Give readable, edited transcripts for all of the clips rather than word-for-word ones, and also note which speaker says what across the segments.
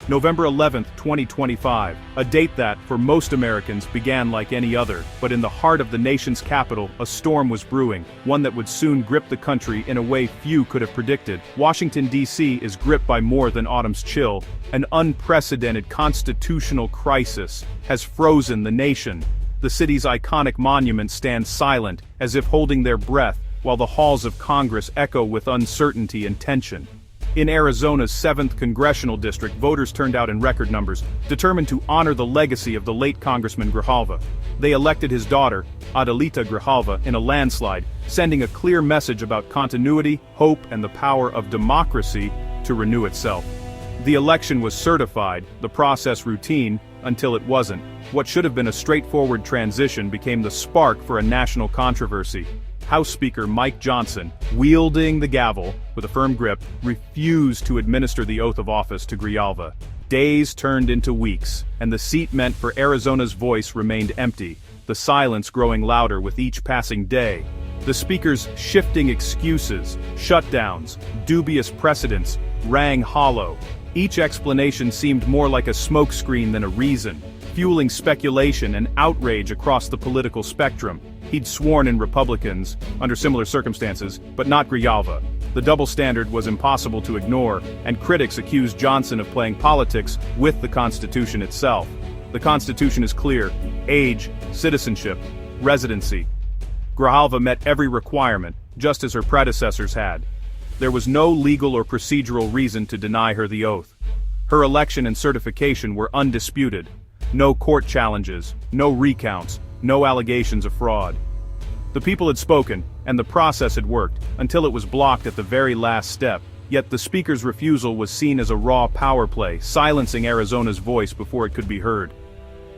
Speaker 1: November 11, 2025, a date that, for most Americans, began like any other, but in the heart of the nation's capital, a storm was brewing, one that would soon grip the country in a way few could have predicted. Washington, D.C. is gripped by more than autumn's chill. An unprecedented constitutional crisis has frozen the nation. The city's iconic monuments stand silent, as if holding their breath, while the halls of Congress echo with uncertainty and tension. In Arizona's 7th congressional district, voters turned out in record numbers, determined to honor the legacy of the late Congressman Grijalva. They elected his daughter, Adelita Grijalva, in a landslide, sending a clear message about continuity, hope, and the power of democracy to renew itself. The election was certified, the process routine, until it wasn't. What should have been a straightforward transition became the spark for a national controversy. House Speaker Mike Johnson, wielding the gavel with a firm grip, refused to administer the oath of office to Grijalva. Days turned into weeks, and the seat meant for Arizona's voice remained empty, the silence growing louder with each passing day. The speaker's shifting excuses, shutdowns, dubious precedents, rang hollow. Each explanation seemed more like a smokescreen than a reason, fueling speculation and outrage across the political spectrum. He'd sworn in Republicans, under similar circumstances, but not Grijalva. The double standard was impossible to ignore, and critics accused Johnson of playing politics with the Constitution itself. The Constitution is clear: age, citizenship, residency. Grijalva met every requirement, just as her predecessors had. There was no legal or procedural reason to deny her the oath. Her election and certification were undisputed. No court challenges, no recounts, no allegations of fraud. The people had spoken, and the process had worked, until it was blocked at the very last step. Yet the speaker's refusal was seen as a raw power play, silencing Arizona's voice before it could be heard.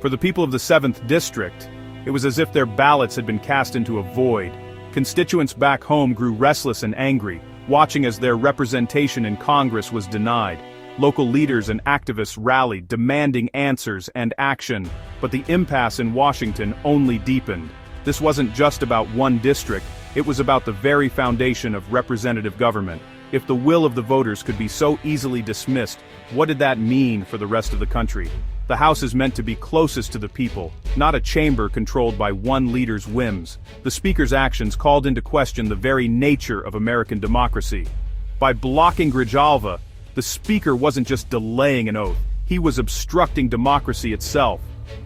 Speaker 1: For the people of the 7th District, it was as if their ballots had been cast into a void. Constituents back home grew restless and angry, watching as their representation in Congress was denied. Local leaders and activists rallied, demanding answers and action, but the impasse in Washington only deepened. This wasn't just about one district, it was about the very foundation of representative government. If the will of the voters could be so easily dismissed, what did that mean for the rest of the country? The House is meant to be closest to the people, not a chamber controlled by one leader's whims. The Speaker's actions called into question the very nature of American democracy. By blocking Grijalva, the Speaker wasn't just delaying an oath, he was obstructing democracy itself.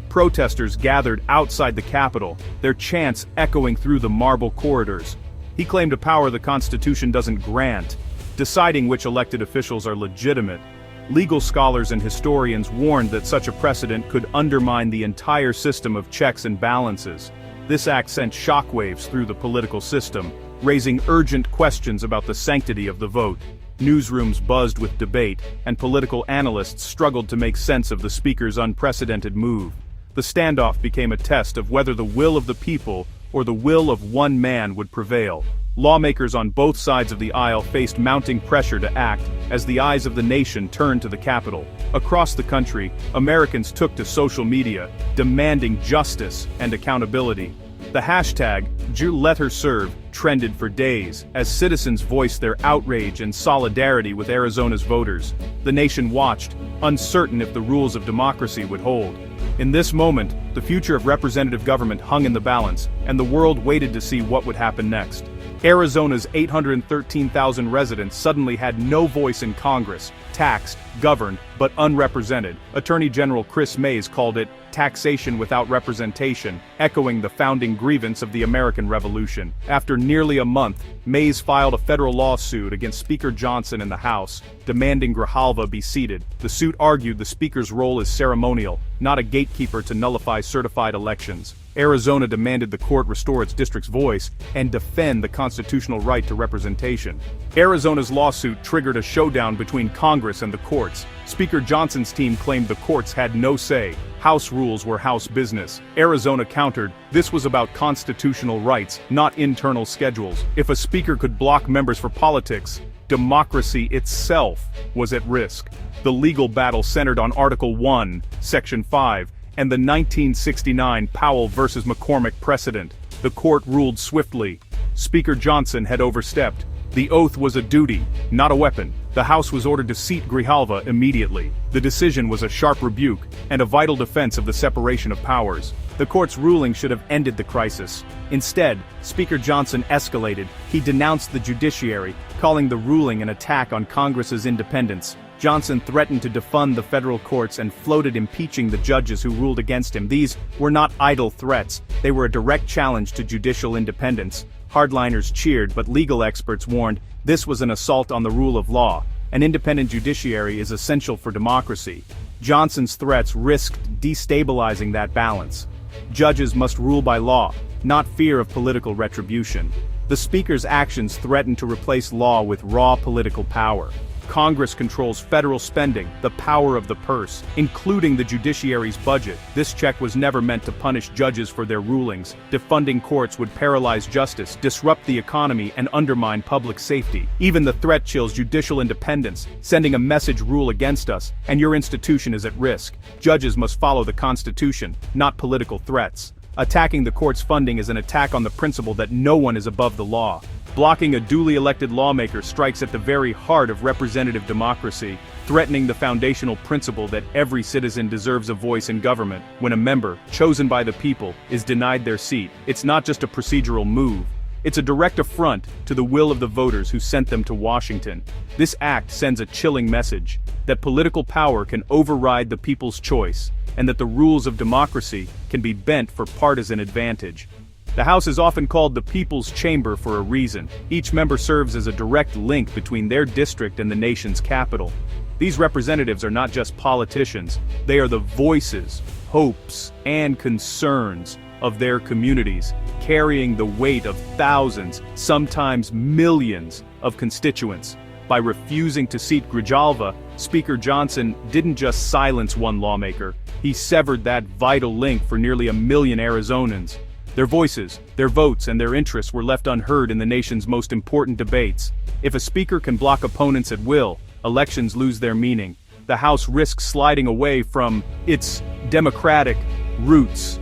Speaker 1: Protesters gathered outside the Capitol, their chants echoing through the marble corridors. He claimed a power the Constitution doesn't grant, deciding which elected officials are legitimate. Legal scholars and historians warned that such a precedent could undermine the entire system of checks and balances. This act sent shockwaves through the political system, raising urgent questions about the sanctity of the vote. Newsrooms buzzed with debate, and political analysts struggled to make sense of the Speaker's unprecedented move. The standoff became a test of whether the will of the people or the will of one man would prevail. Lawmakers on both sides of the aisle faced mounting pressure to act as the eyes of the nation turned to the Capitol. Across the country, Americans took to social media, demanding justice and accountability. The hashtag #JuLetHerServe trended for days as citizens voiced their outrage and solidarity with Arizona's voters. The nation watched, uncertain if the rules of democracy would hold. In this moment, the future of representative government hung in the balance, and the world waited to see what would happen next. Arizona's 813,000 residents suddenly had no voice in Congress, taxed, governed, but unrepresented. Attorney General Chris Mays called it taxation without representation, echoing the founding grievance of the American Revolution. After nearly a month, Mays filed a federal lawsuit against Speaker Johnson in the House, demanding Grijalva be seated. The suit argued the Speaker's role is ceremonial, not a gatekeeper to nullify certified elections. Arizona demanded the court restore its district's voice and defend the constitutional right to representation. Arizona's lawsuit triggered a showdown between Congress and the courts. Speaker Johnson's team claimed the courts had no say. House rules were House business. Arizona countered, this was about constitutional rights, not internal schedules. If a speaker could block members for politics, democracy itself was at risk. The legal battle centered on Article 1, Section 5, and the 1969 Powell v. McCormick precedent. The court ruled swiftly. Speaker Johnson had overstepped. The oath was a duty, not a weapon. The House was ordered to seat Grijalva immediately. The decision was a sharp rebuke and a vital defense of the separation of powers. The court's ruling should have ended the crisis. Instead, Speaker Johnson escalated. He denounced the judiciary, calling the ruling an attack on Congress's independence. Johnson threatened to defund the federal courts and floated impeaching the judges who ruled against him. These were not idle threats. They were a direct challenge to judicial independence. Hardliners cheered, but legal experts warned this was an assault on the rule of law. An independent judiciary is essential for democracy. Johnson's threats risked destabilizing that balance. Judges must rule by law, not fear of political retribution. The Speaker's actions threatened to replace law with raw political power. Congress controls federal spending, the power of the purse, including the judiciary's budget. This check was never meant to punish judges for their rulings. Defunding courts would paralyze justice, disrupt the economy, and undermine public safety. Even the threat chills judicial independence, sending a message: rule against us, and your institution is at risk. Judges must follow the Constitution, not political threats. Attacking the court's funding is an attack on the principle that no one is above the law. Blocking a duly elected lawmaker strikes at the very heart of representative democracy, threatening the foundational principle that every citizen deserves a voice in government. When a member, chosen by the people, is denied their seat, it's not just a procedural move. It's a direct affront to the will of the voters who sent them to Washington. This act sends a chilling message that political power can override the people's choice, and that the rules of democracy can be bent for partisan advantage. The House is often called the People's Chamber for a reason. Each member serves as a direct link between their district and the nation's capital. These representatives are not just politicians, they are the voices, hopes, and concerns of their communities, carrying the weight of thousands, sometimes millions, of constituents. By refusing to seat Grijalva, Speaker Johnson didn't just silence one lawmaker, he severed that vital link for nearly 1 million Arizonans. Their voices, their votes, and their interests were left unheard in the nation's most important debates. If a speaker can block opponents at will, elections lose their meaning. The House risks sliding away from its democratic roots,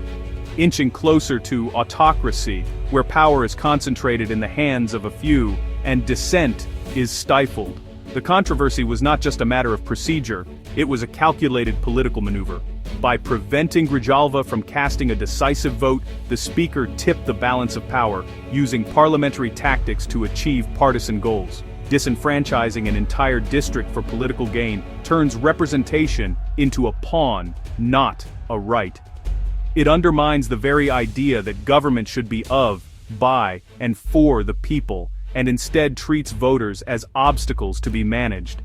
Speaker 1: inching closer to autocracy, where power is concentrated in the hands of a few, and dissent is stifled. The controversy was not just a matter of procedure, it was a calculated political maneuver. By preventing Grijalva from casting a decisive vote, the Speaker tipped the balance of power, using parliamentary tactics to achieve partisan goals. Disenfranchising an entire district for political gain turns representation into a pawn, not a right. It undermines the very idea that government should be of, by, and for the people, and instead treats voters as obstacles to be managed.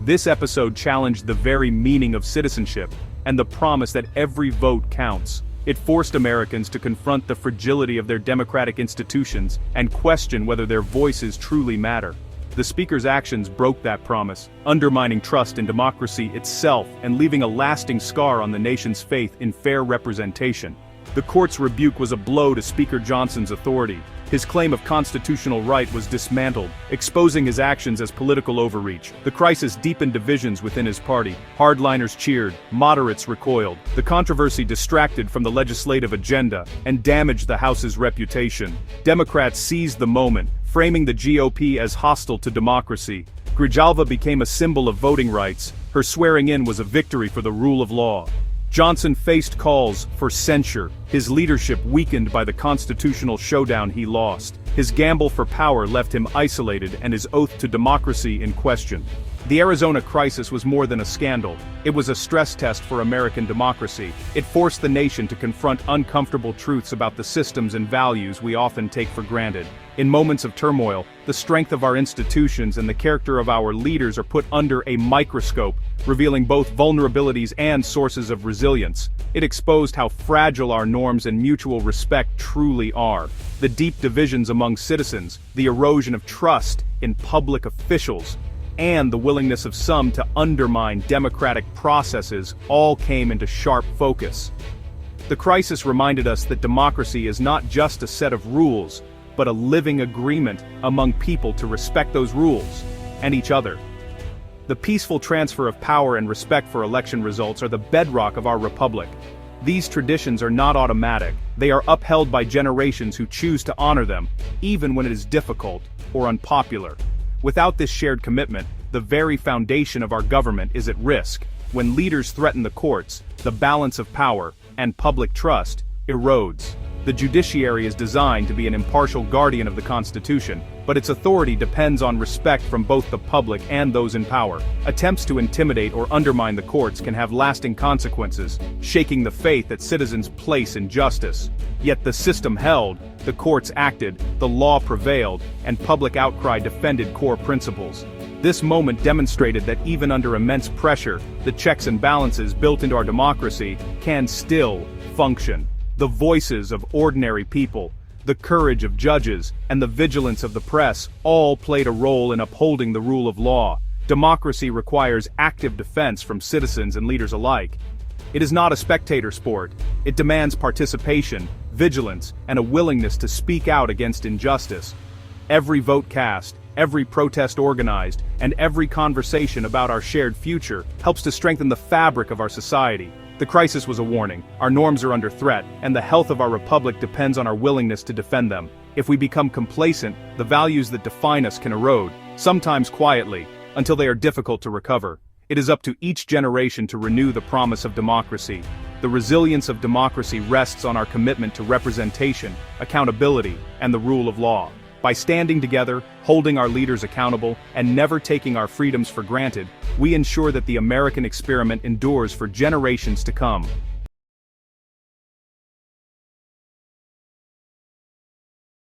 Speaker 1: This episode challenged the very meaning of citizenship, and the promise that every vote counts. It forced Americans to confront the fragility of their democratic institutions and question whether their voices truly matter. The Speaker's actions broke that promise, undermining trust in democracy itself and leaving a lasting scar on the nation's faith in fair representation. The court's rebuke was a blow to Speaker Johnson's authority. His claim of constitutional right was dismantled, exposing his actions as political overreach. The crisis deepened divisions within his party. Hardliners cheered, moderates recoiled. The controversy distracted from the legislative agenda and damaged the House's reputation. Democrats seized the moment, framing the GOP as hostile to democracy. Grijalva became a symbol of voting rights. Her swearing in was a victory for the rule of law. Johnson faced calls for censure, his leadership weakened by the constitutional showdown he lost. His gamble for power left him isolated and his oath to democracy in question. The Arizona crisis was more than a scandal. It was a stress test for American democracy. It forced the nation to confront uncomfortable truths about the systems and values we often take for granted. In moments of turmoil, the strength of our institutions and the character of our leaders are put under a microscope, revealing both vulnerabilities and sources of resilience. It exposed how fragile our norms and mutual respect truly are. The deep divisions among citizens, the erosion of trust in public officials, and the willingness of some to undermine democratic processes all came into sharp focus. The crisis reminded us that democracy is not just a set of rules, but a living agreement among people to respect those rules, and each other. The peaceful transfer of power and respect for election results are the bedrock of our republic. These traditions are not automatic, they are upheld by generations who choose to honor them, even when it is difficult or unpopular. Without this shared commitment, the very foundation of our government is at risk. When leaders threaten the courts, the balance of power, and public trust, erodes. The judiciary is designed to be an impartial guardian of the Constitution, but its authority depends on respect from both the public and those in power. Attempts to intimidate or undermine the courts can have lasting consequences, shaking the faith that citizens place in justice. Yet the system held, the courts acted, the law prevailed, and public outcry defended core principles. This moment demonstrated that even under immense pressure, the checks and balances built into our democracy can still function. The voices of ordinary people, the courage of judges, and the vigilance of the press all played a role in upholding the rule of law. Democracy requires active defense from citizens and leaders alike. It is not a spectator sport. It demands participation, vigilance, and a willingness to speak out against injustice. Every vote cast, every protest organized, and every conversation about our shared future helps to strengthen the fabric of our society. The crisis was a warning. Our norms are under threat, and the health of our republic depends on our willingness to defend them. If we become complacent, the values that define us can erode, sometimes quietly, until they are difficult to recover. It is up to each generation to renew the promise of democracy. The resilience of democracy rests on our commitment to representation, accountability, and the rule of law. By standing together, holding our leaders accountable, and never taking our freedoms for granted, we ensure that the American experiment endures for generations to come.